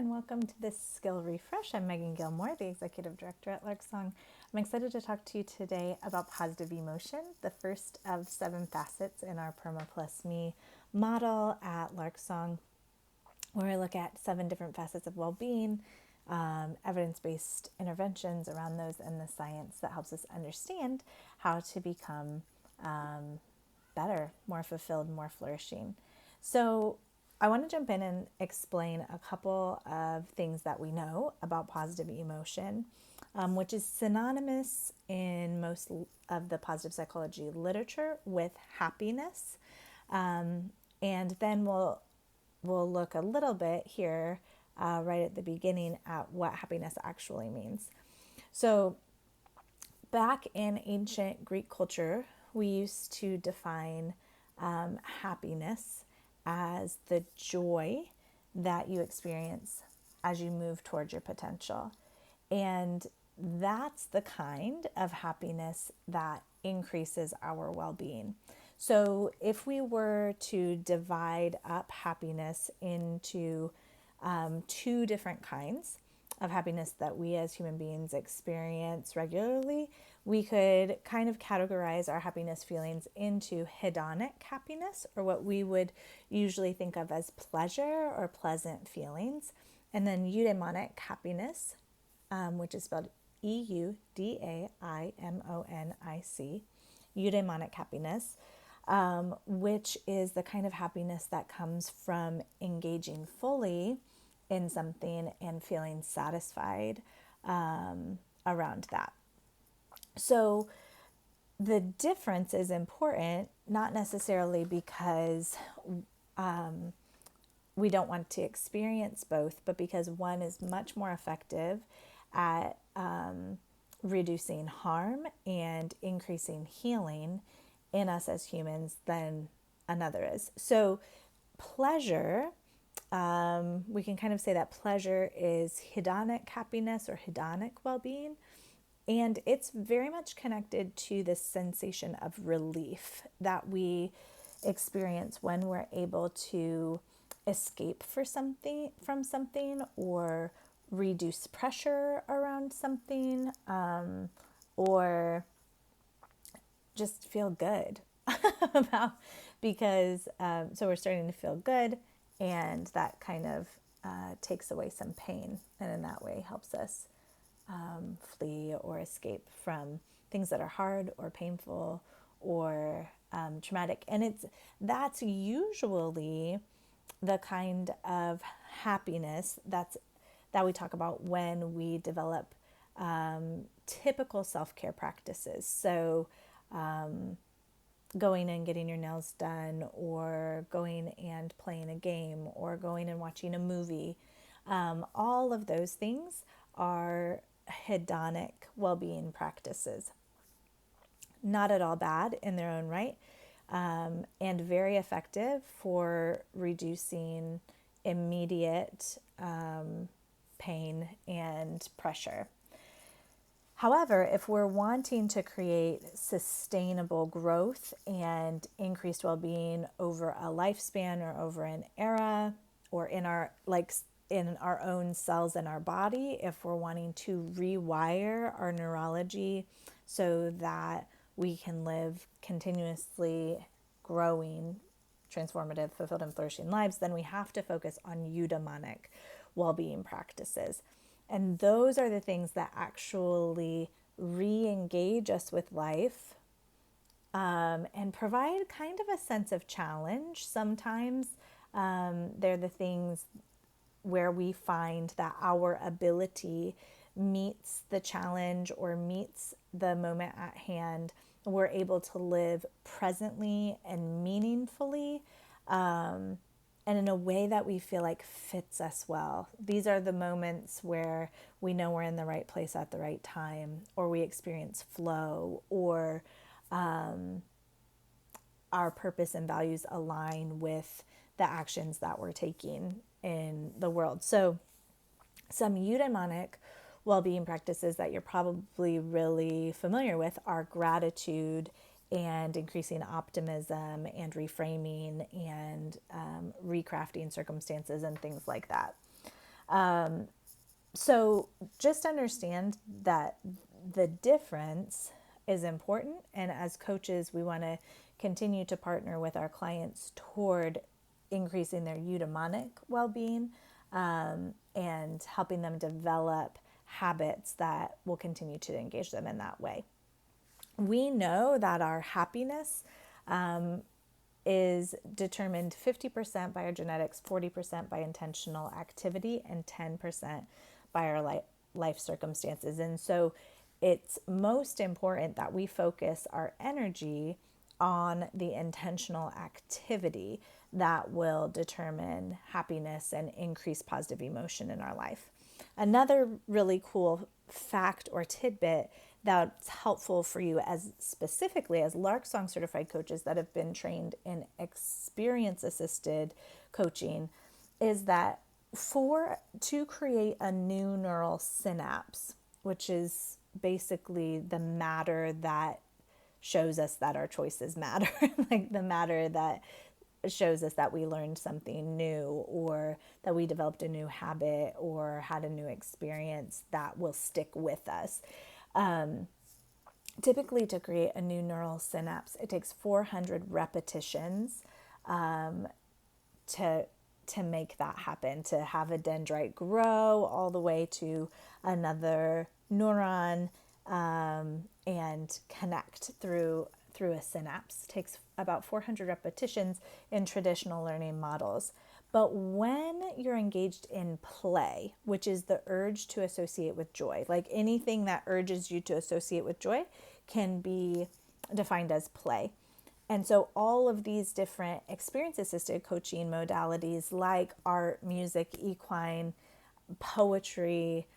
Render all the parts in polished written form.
and welcome to this Skill Refresh. I'm Megan Gilmore, the Executive Director at Lark. I'm excited to talk to you today about positive emotion, the first of 7 facets in our Perma Plus Me model at Lark, where I look at 7 different facets of well-being, evidence-based interventions around those, and the science that helps us understand how to become better, more fulfilled, more flourishing. So I want to jump in and explain a couple of things that we know about positive emotion, which is synonymous in most of the positive psychology literature with happiness. And then we'll look a little bit here right at the beginning at what happiness actually means. So back in ancient Greek culture, we used to define happiness as the joy that you experience as you move towards your potential. And that's the kind of happiness that increases our well-being. So if we were to divide up happiness into 2 different kinds of happiness that we as human beings experience regularly, we could kind of categorize our happiness feelings into hedonic happiness, or what we would usually think of as pleasure or pleasant feelings, and then eudaimonic happiness, which is spelled Eudaimonic, eudaimonic happiness, which is the kind of happiness that comes from engaging fully in something and feeling satisfied around that. So the difference is important, not necessarily because we don't want to experience both, but because one is much more effective at reducing harm and increasing healing in us as humans than another is. So pleasure, we can kind of say that pleasure is hedonic happiness or hedonic well-being. And it's very much connected to this sensation of relief that we experience when we're able to escape from something, or reduce pressure around something, or just feel good about, because so we're starting to feel good, and that kind of takes away some pain, and in that way helps us flee or escape from things that are hard or painful or traumatic. And that's usually the kind of happiness that we talk about when we develop typical self-care practices. So going and getting your nails done, or going and playing a game, or going and watching a movie. All of those things are hedonic well-being practices. Not at all bad in their own right, and very effective for reducing immediate pain and pressure. However, if we're wanting to create sustainable growth and increased well-being over a lifespan, or over an era, or in our own cells in our body, if we're wanting to rewire our neurology so that we can live continuously growing, transformative, fulfilled, and flourishing lives, then we have to focus on eudaimonic well-being practices. And those are the things that actually re-engage us with life, and provide kind of a sense of challenge. Sometimes they're the things where we find that our ability meets the challenge or meets the moment at hand. We're able to live presently and meaningfully, and in a way that we feel like fits us well. These are the moments where we know we're in the right place at the right time, or we experience flow, or our purpose and values align with the actions that we're taking in the world. So some eudaimonic well-being practices that you're probably really familiar with are gratitude and increasing optimism and reframing and recrafting circumstances and things like that. So just understand that the difference is important. And as coaches, we want to continue to partner with our clients toward increasing their eudaimonic well-being, and helping them develop habits that will continue to engage them in that way. We know that our happiness is determined 50% by our genetics, 40% by intentional activity, and 10% by our life circumstances. And so it's most important that we focus our energy on the intentional activity that will determine happiness and increase positive emotion in our life. Another really cool fact or tidbit that's helpful for you as specifically as Lark Song certified coaches that have been trained in experience assisted coaching is that to create a new neural synapse, which is basically the matter that shows us that our choices matter, like the matter that shows us that we learned something new or that we developed a new habit or had a new experience that will stick with us. Typically, to create a new neural synapse, it takes 400 repetitions to make that happen, to have a dendrite grow all the way to another neuron, and connect through a synapse. It takes about 400 repetitions in traditional learning models. But when you're engaged in play, which is the urge to associate with joy, like anything that urges you to associate with joy can be defined as play. And so all of these different experience-assisted coaching modalities like art, music, equine, poetry,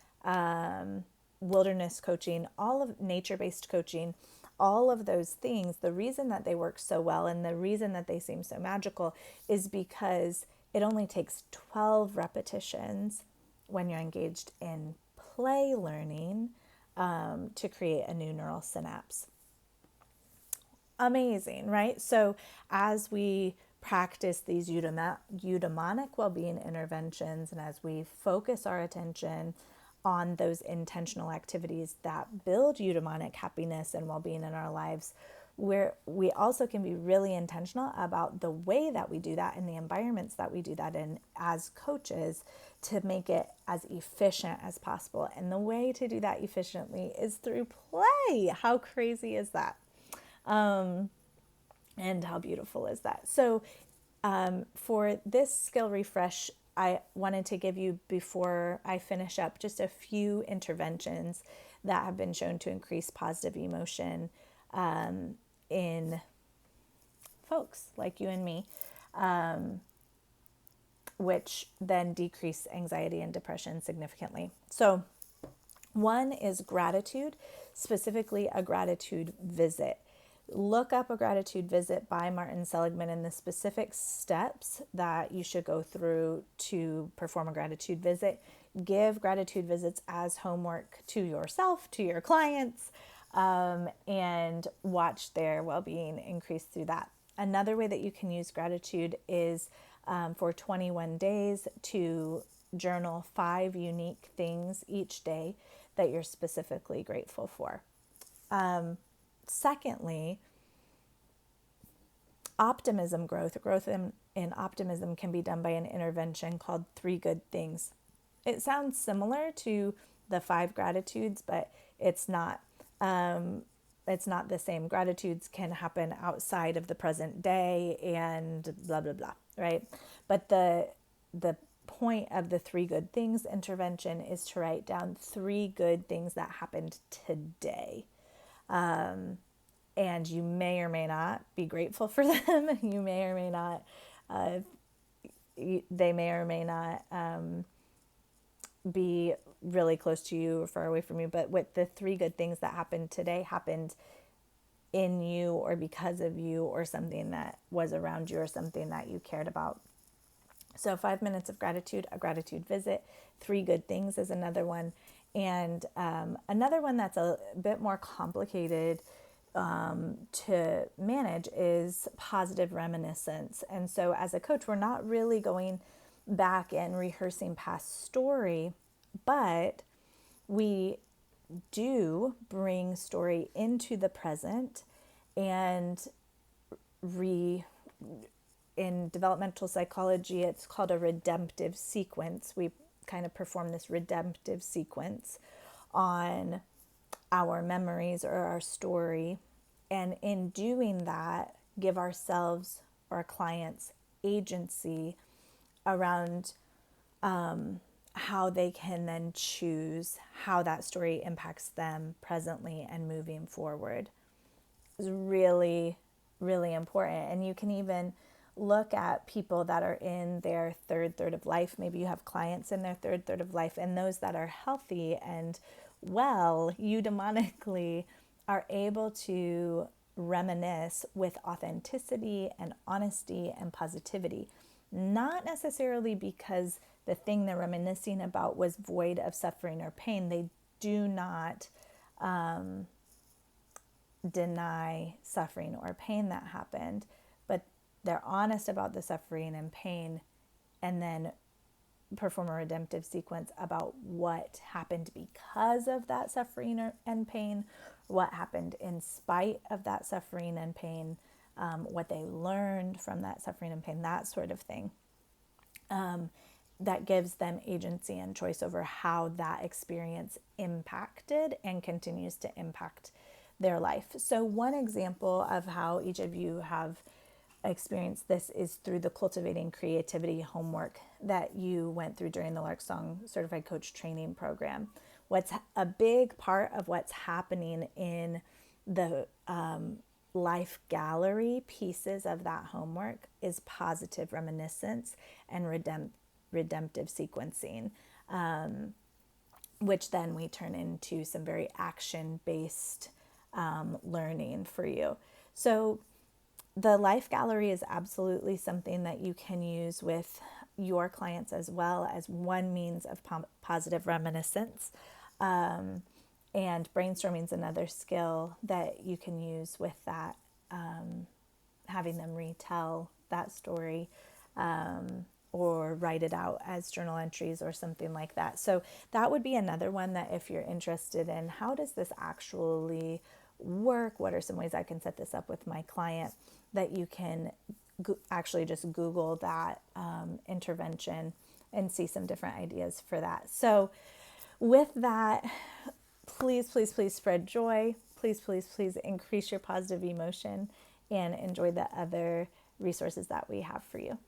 wilderness coaching, all of nature-based coaching, all of those things, the reason that they work so well and the reason that they seem so magical is because it only takes 12 repetitions when you're engaged in play learning to create a new neural synapse. Amazing, right? So as we practice these eudaimonic well-being interventions and as we focus our attention on those intentional activities that build eudaimonic happiness and well-being in our lives, we also can be really intentional about the way that we do that and the environments that we do that in as coaches to make it as efficient as possible. And the way to do that efficiently is through play. How crazy is that? And how beautiful is that? So for this skill refresh, I wanted to give you, before I finish up, just a few interventions that have been shown to increase positive emotion in folks like you and me, which then decrease anxiety and depression significantly. So one is gratitude, specifically a gratitude visit. Look up a gratitude visit by Martin Seligman and the specific steps that you should go through to perform a gratitude visit. Give gratitude visits as homework to yourself, to your clients, and watch their well-being increase through that. Another way that you can use gratitude is for 21 days to journal 5 unique things each day that you're specifically grateful for. Secondly, optimism growth in optimism can be done by an intervention called 3 Good Things. It sounds similar to the 5 gratitudes, but it's not. It's not the same. Gratitudes can happen outside of the present day and blah, blah, blah, right? But the point of the 3 Good Things intervention is to write down 3 good things that happened today. And you may or may not be grateful for them. You may or may not, they may or may not be really close to you or far away from you. But what the 3 good things that happened today happened in you or because of you or something that was around you or something that you cared about. So 5 minutes of gratitude, a gratitude visit. 3 Good Things is another one. And another one that's a bit more complicated to manage is positive reminiscence. And so as a coach, we're not really going back and rehearsing past story, but we do bring story into the present and in developmental psychology, it's called a redemptive sequence. We kind of perform this redemptive sequence on our memories or our story. And in doing that, give ourselves or our clients agency around how they can then choose how that story impacts them presently and moving forward. Is really, really important. And you can even look at people that are in their third of life. Maybe you have clients in their third of life, and those that are healthy and well, eudaimonically, are able to reminisce with authenticity and honesty and positivity. Not necessarily because the thing they're reminiscing about was void of suffering or pain. They do not deny suffering or pain that happened, but they're honest about the suffering and pain, and then perform a redemptive sequence about what happened because of that suffering and pain, what happened in spite of that suffering and pain, what they learned from that suffering and pain, that sort of thing. That gives them agency and choice over how that experience impacted and continues to impact their life. So one example of how each of you have experienced this is through the Cultivating Creativity homework that you went through during the Lark Song Certified Coach Training Program. What's a big part of what's happening in the life gallery pieces of that homework is positive reminiscence and redemptive sequencing, which then we turn into some very action-based learning for you. So the life gallery is absolutely something that you can use with your clients as well as one means of positive reminiscence. And brainstorming is another skill that you can use with that, having them retell that story or write it out as journal entries or something like that. So that would be another one that if you're interested in how does this actually work, what are some ways I can set this up with my client, that you can actually just Google that intervention and see some different ideas for that. So with that, please, please, please spread joy. Please, please, please increase your positive emotion and enjoy the other resources that we have for you.